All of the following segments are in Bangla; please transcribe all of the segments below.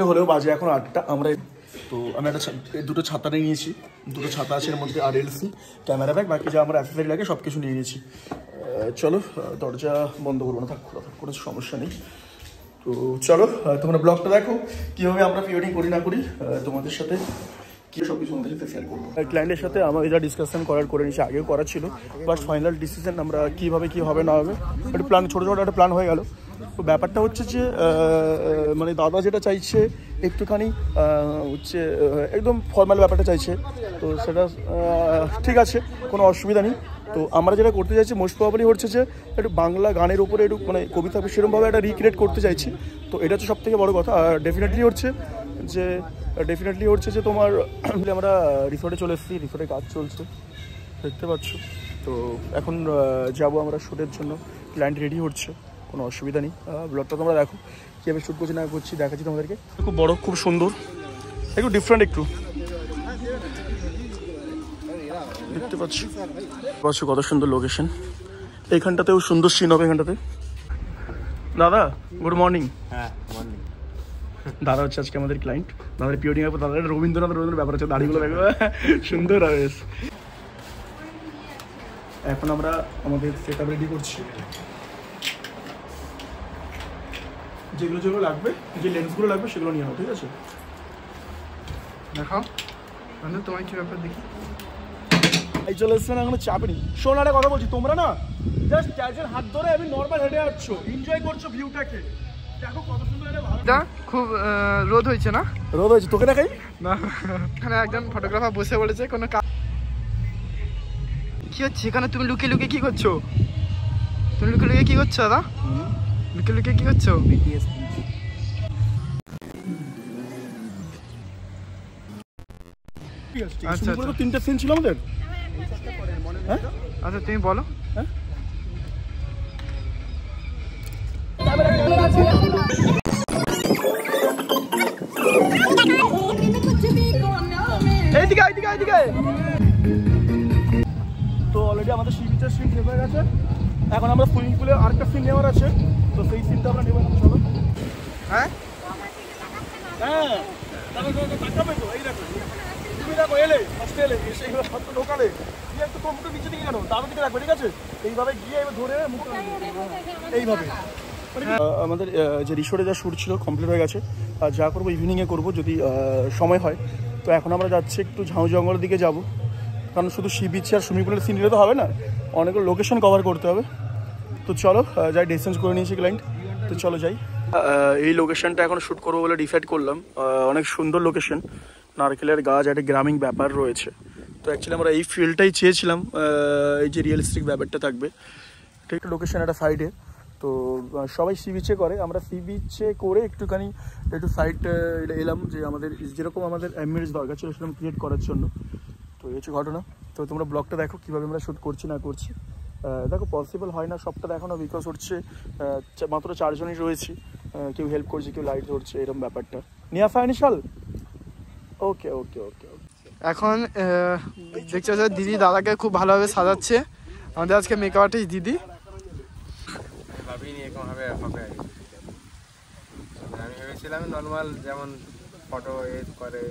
হলেও বাজে এখন 8টা। আমরা তো আমি একটা দুটো ছাতা নিয়েছি, দুটো ছাতা আছে এর মধ্যে, RLC ক্যামেরা ব্যাগ, বাকি যা আমার অ্যাক্সেসরি লাগে সব কিছু নিয়ে নিয়েছি। চলো দরজা বন্ধ করবো না, থাক খোলা থাক, কোনো সমস্যা নেই। তো চলো তোমরা ব্লগটা দেখো কীভাবে আমরা প্রিওয়েডিং করি না করি, তোমাদের সাথে কি সব কিছু আমাদের সাথে শেয়ার করবো। ক্লায়েন্টের সাথে আমার যা ডিসকাশন করে নিয়েছি, আগেও করা ছিল, বাট ফাইনাল ডিসিশন আমরা কীভাবে কী হবে না হবে একটা প্ল্যান, ছোটো ছোটো একটা প্ল্যান হয়ে গেল। তো ব্যাপারটা হচ্ছে যে মানে দাদা যেটা চাইছে একটুখানি হচ্ছে একদম ফর্মাল ব্যাপারটা চাইছে, তো সেটা ঠিক আছে, কোনো অসুবিধা নেই। তো আমরা যেটা করতে চাইছি মোস্ট প্রবাবলি হচ্ছে যে একটু বাংলা গানের উপরে একটু মানে কবিতা সেরকমভাবে একটা রিক্রিয়েট করতে চাইছি। তো এটা হচ্ছে সবথেকে বড় কথা। আর ডেফিনেটলি হচ্ছে যে তোমার আমরা রিসোর্টে চলে এসেছি, রিসোর্টে কাজ চলছে দেখতে পাচ্ছ। তো এখন যাবো আমরা শ্যুটের জন্য, ক্লায়েন্ট রেডি হচ্ছে, কোনো অসুবিধা নেই। ব্লগটা তোমরা দেখো কীভাবে শ্যুট করছি না করছি, দেখাচ্ছি তোমাদেরকে। খুব বড়, খুব সুন্দর, একটু ডিফারেন্ট, একটু দেখতে পাচ্ছ কত সুন্দর লোকেশন। এইখানটাতেও সুন্দর সিন হবে এখানটাতে। দাদা গুড মর্নিং। হ্যাঁ মর্নিং। দাদা হচ্ছে আজকে আমাদের ক্লায়েন্ট, দাদার পিওডিং এর পর দাদা রবীন্দ্রনাথ ব্যাপার হচ্ছে, দাড়িগুলো দেখো সুন্দর হবে। এখন আমরা আমাদের সেট আপ রেডি করছি, যেগুলো লাগবে, যে লেন্সগুলো লাগবে সেগুলো নিয়ে নাও, ঠিক আছে? দেখো মানে তোমার কি ব্যাপার দেখি। এই চলে এসছে না, এখনো চাপে নেই। শোন একটা কথা বলছি, তোমরা না জাস্ট ক্যাজের হাত ধরে আমি নর্মাল হেঁটে যাচ্ছ, এনজয় করছো ভিউটাকে, দেখো কত সুন্দর। এটা ভালো খুব রোদ হয়েছে না? রোদ হয়েছে, তোকে দেখাই না। এখানে একজন ফটোগ্রাফার বসে বলেছে কোনো কি হচ্ছে এখানে? তুমি লুকিয়ে লুকিয়ে কি করছো? তুমি লুকিয়ে লুকিয়ে কি করছো দাদা? লুকিয়ে লুকিয়ে কি করছো? আচ্ছা, 3টে সিন ছিল আমাদের। আচ্ছা তুমি বলো। হ্যাঁ এইদিকে। তো অলরেডি আমাদের সি বিচের সিন শেষ হয়ে গেছে, এখন আমরা সুইমিং পুলে আরেকটা সিন নেওয়ার আছে, তো সেই সিনটা আমরা নেবো। চলো। হ্যাঁ হ্যাঁ তাকাবে তো, এই দেখো তুমি দেখো, এলে ফার্স্টে এলে সেইভাবে সত্য ঢোকালে গিয়ে একটু কম্পিউটার নিচে দিকে কেন, দাঁড়ো দিকে রাখবে, ঠিক আছে? এইভাবে গিয়ে এবার ধরে মুখটা এইভাবে। আমাদের যে রিসোর্টে যা শ্যুট ছিল কমপ্লিট হয়ে গেছে, আর যা করবো ইভিনিংয়ে করবো যদি সময় হয়। তো এখন আমরা যাচ্ছি একটু ঝাউ জঙ্গলের দিকে যাব, কারণ শুধু সি বিচ আর সুইমিং পুলের সিন নিলে তো হবে না, অনেকগুলো লোকেশন কভার করতে হবে। তো চলো যাই, ডিসটেন্স করে নিয়েছি ক্লায়েন্ট, তো চলো যাই। এই লোকেশনটা এখন শ্যুট করবো বলে ডিসাইড করলাম। অনেক সুন্দর লোকেশন, নারকেলের গাছ, একটা গ্রামীণ ব্যাপার রয়েছে। তো অ্যাকচুয়ালি আমরা এই ফিল্ডটাই চেয়েছিলাম, এই যে রিয়েলিস্টিক ব্যাপারটা থাকবে, ঠিক একটা লোকেশন একটা সাইডে। তো সবাই সি বিচে করে, আমরা সি বিচে করে একটুখানি একটু সাইড এলাম, যে আমাদের যেরকম আমাদের অ্যাম্বিয়েন্স দরকার ছিল সেরকম ক্রিয়েট করার জন্য। তো এই হচ্ছে ঘটনা। তো তোমরা ব্লগটা দেখো কীভাবে আমরা শ্যুট করছি না করছি। দেখো পসিবল হয় না সবটা দেখানো, বিকজ হচ্ছে মাত্র 4 জনই রয়েছি, কেউ হেল্প করছে, কেউ লাইট ধরছে, এরকম ব্যাপারটা নিয়ে ফাইনাল। ওকে ওকে ওকে ওকে। এখন দেখছো যে দিদি দাদাকে খুব ভালোভাবে সাজাচ্ছে, আমাদের আজকে মেকআপ আর্টিস্ট দিদি। ভাবিনি এরকম হবে। আমি ভেবেছিলাম নর্মাল যেমন ফটো এড করে,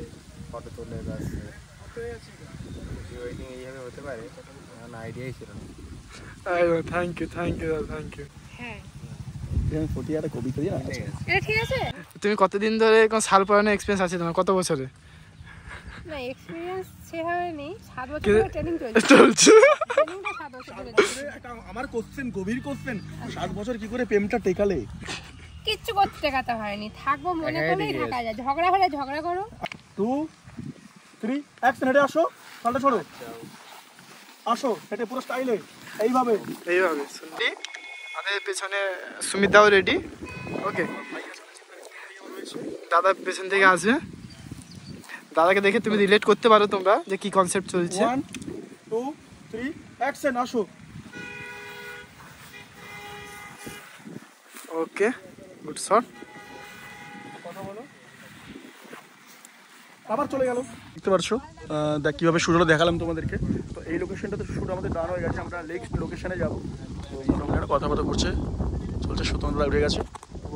ফটো তুলে ব্যাস ওয়েডিং এইভাবে হতে পারে, আমার আইডিয়াই ছিল না। থ্যাংক ইউ দাদা, থ্যাংক ইউ। তুমি কতদিন ধরে কোন শাল পরানোর এক্সপিরিয়েন্স আছে তোমার? কত বছরে? না এক্সপেরিয়েন্স সেভাবে নেই, 7 বছর ধরে ট্রেনিং চলছে। ট্রেনিংটা 7 বছর ধরে। আমার কোশ্চেন, গভীর কোশ্চেন, 7 বছর কি করে প্রেমটা টেকালে? কিচ্ছু করতে টেকাতে হয়নি, থাকবো মনে করেই থাকা যায়, ঝগড়া হলে ঝগড়া করো। 2 3 অ্যাকশন। হেঁটে আসো, পাল্টা ছোড়ো, আসো হেঁটে পুরো স্টাইলে এইভাবে। আমাদের পেছনে সুমিতাও রেডি। ওকে, দাদা পেছন থেকে আসবে, দাদাকে দেখে তুমি রিলেট করতে পারো তোমরা যে কি কনসেপ্ট চলছে। 1 2 3 অ্যাকশন। আসো। ওকে, গুড শট। কথা বলো, আবার চলে গেল। দেখতে পারছো দেখ কীভাবে শ্যুটটা দেখালাম তোমাদেরকে। তো এই লোকেশনটাতে শ্যুট আমাদের ডান হয়ে গেছে, আমরা নেক্সট লোকেশনে যাবো। তো কথাবার্তা করছে চলছে, সুতন্ত্রা উঠে গেছে,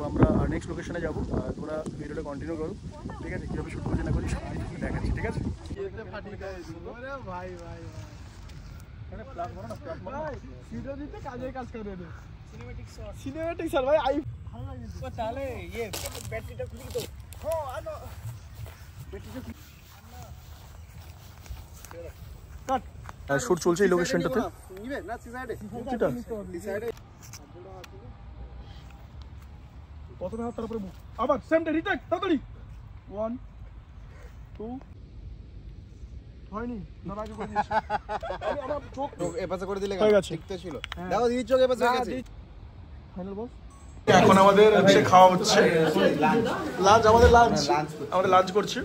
আমরা নেক্সট লোকেশনে যাবো, তোমরা ভিডিওটা কন্টিনিউ করো, ঠিক আছে? কীভাবে শুট করছি না করছি সবাই দেখাচ্ছি, ঠিক আছে? সিনেমেটিক স্যার ভাই আই চালে ইয়ে ব্যাটারিটা খুলি তো। হ্যাঁ আনো ব্যাটারিটা কাট। শুট চলছে এই লোকেশনটাতে। নিবে না সাইডে এটা এই সাইডে কতটা হাত তারপরে আবার সেমটা রিটেক তাড়াতাড়ি 1 2 হয়নি না আগে করে দিয়েছি আমি আমার চোখ এপাশে করে দিলে হয়ে গেছে। ঠিক তো ছিল। দেখো দিদি চোখ এপাশে হয়ে গেছে। ফাইনাল বস। এখন আমাদের হচ্ছে খাওয়া হচ্ছে লাঞ্চ, আমাদের লাঞ্চ করছি।